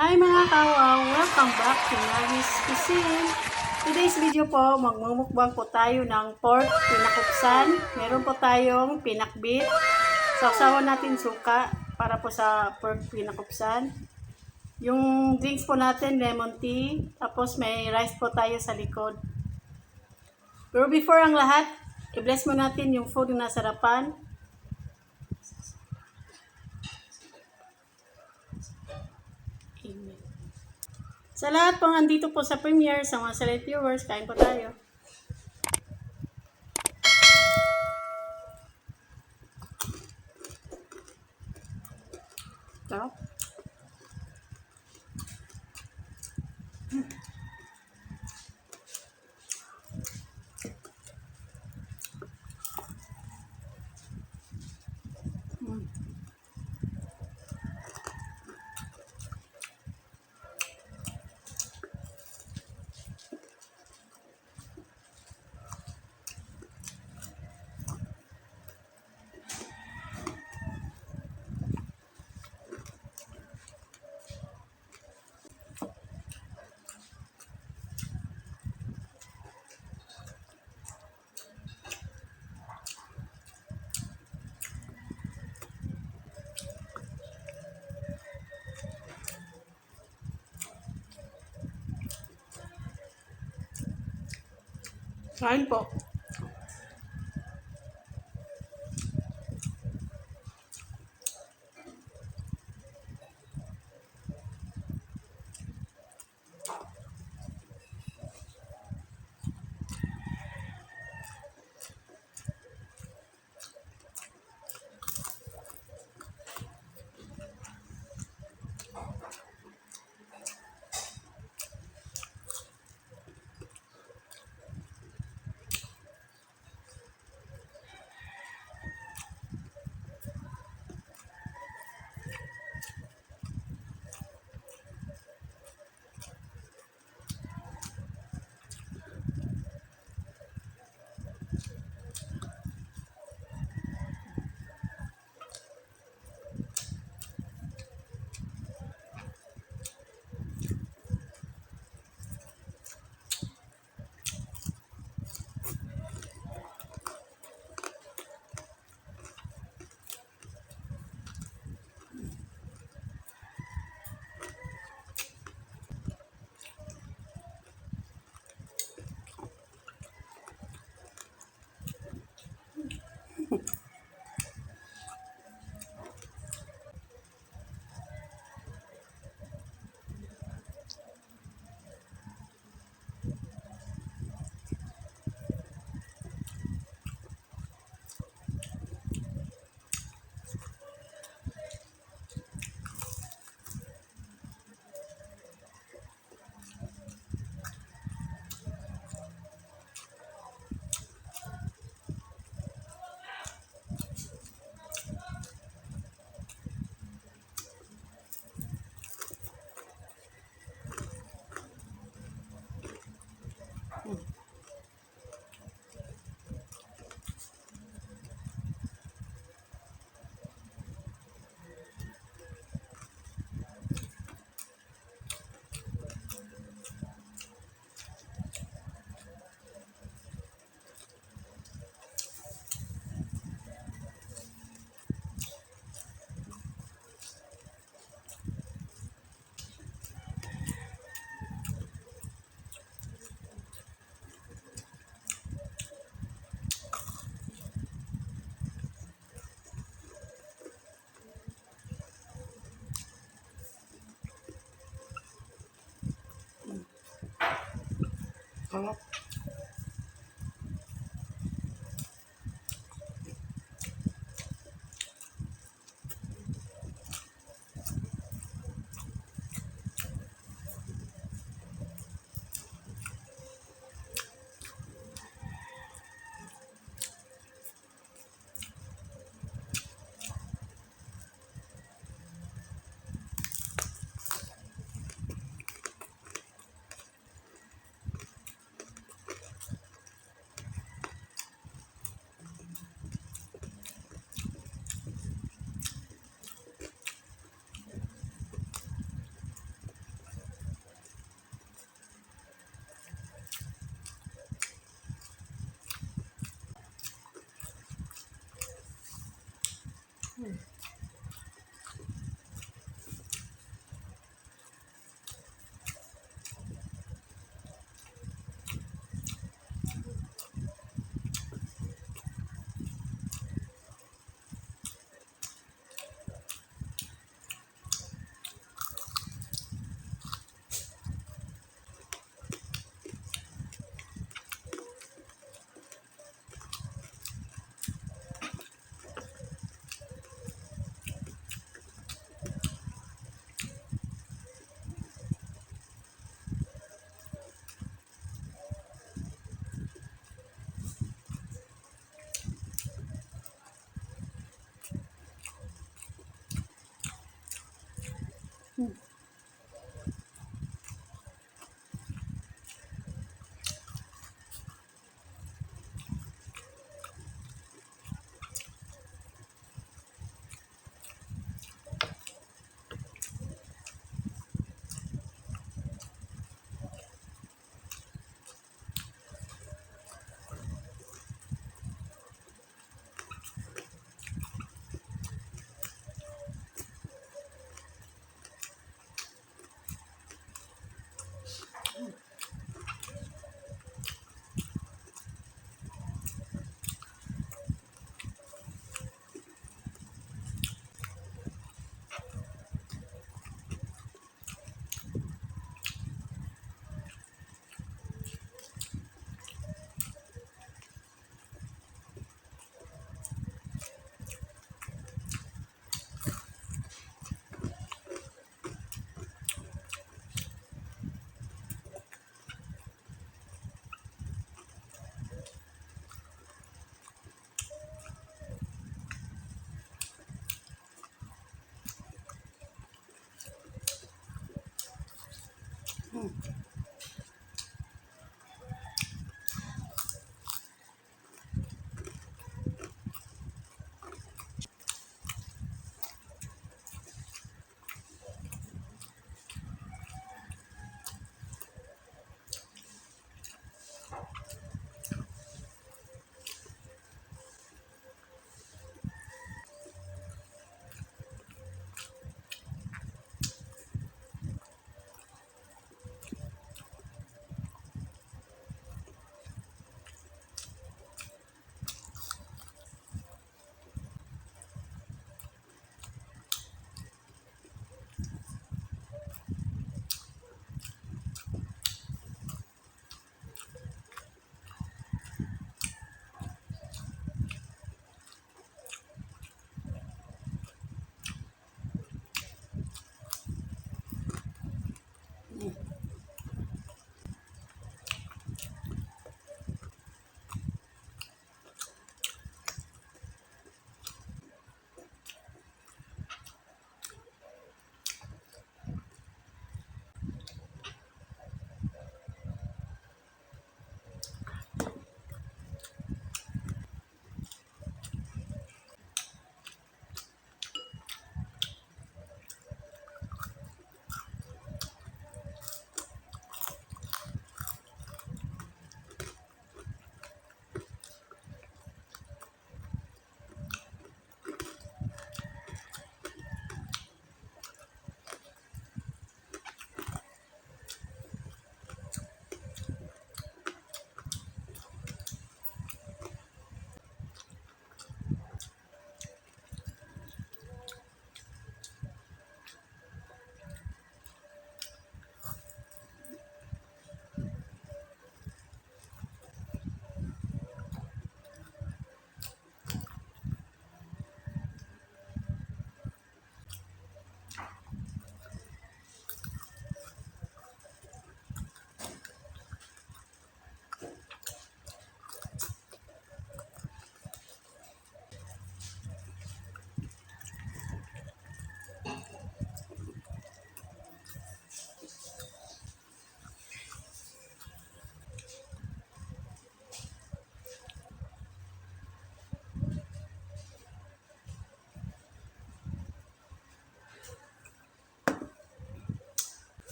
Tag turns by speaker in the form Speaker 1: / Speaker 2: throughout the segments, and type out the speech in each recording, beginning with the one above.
Speaker 1: Hi mga kawaw! Welcome back to Mary's Cuisine. Today's video po, magmumukbang po tayo ng pork pinakuksan. Meron po tayong pinakbit. Sausawan natin suka para po sa pork pinakuksan. Yung drinks po natin, lemon tea. Tapos may rice po tayo sa likod. Pero before ang lahat, i-bless mo natin yung food na sarapan. Amen. Sa lahat pong andito po sa premiere, sa mga select viewers, kain po tayo. Ito. Kain po. Sarap.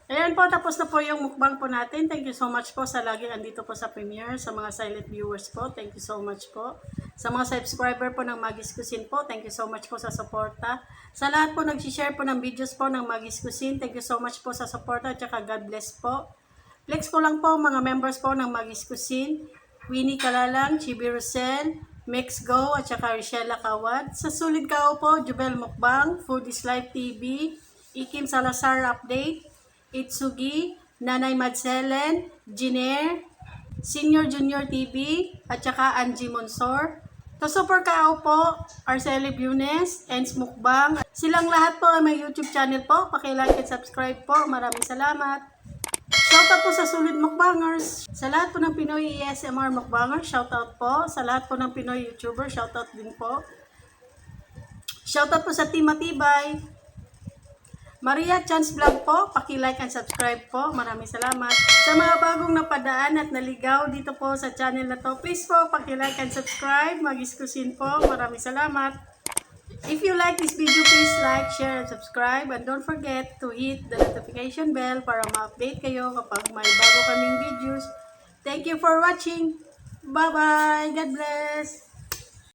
Speaker 1: Ayan po, tapos na po yung mukbang po natin. Thank you so much po sa lagi andito po sa premiere. Sa mga silent viewers po, thank you so much po. Sa mga subscriber po ng Magis Cuisine po, thank you so much po sa suporta. Sa lahat po nag-share po ng videos po ng Magis Cuisine, thank you so much po sa suporta at saka God bless po. Flex ko lang po mga members po ng Magis Cuisine, Winnie Kalalang, Chibi Rosel, Mix Go at saka Richella Kawad. Sa Sulit Kao po, Jubel Mukbang, Food is Life TV, Ikim Salazar Update, Itsugi, Nanay Madselen, Giner, Senior Junior TV, at saka Angie Monsor. Sa Super Kao po, Arceli Bunes, Ens Mukbang. Silang lahat po ay may YouTube channel po. Paki-like at subscribe po. Maraming salamat. Shoutout po sa Sulit Mukbangers. Sa lahat po ng Pinoy ASMR Mukbangers, shoutout po. Sa lahat po ng Pinoy YouTuber, shoutout din po. Shoutout po sa Team Matibay. Maria Chance Vlog po, paki-like and subscribe po. Maraming salamat. Sa mga bagong napadaan at naligaw dito po sa channel na to, please po, paki-like and subscribe. Magis Cuisine po. Maraming salamat. If you like this video, please like, share, and subscribe. And don't forget to hit the notification bell para ma-update kayo kapag may bago kaming videos. Thank you for watching. Bye-bye. God bless.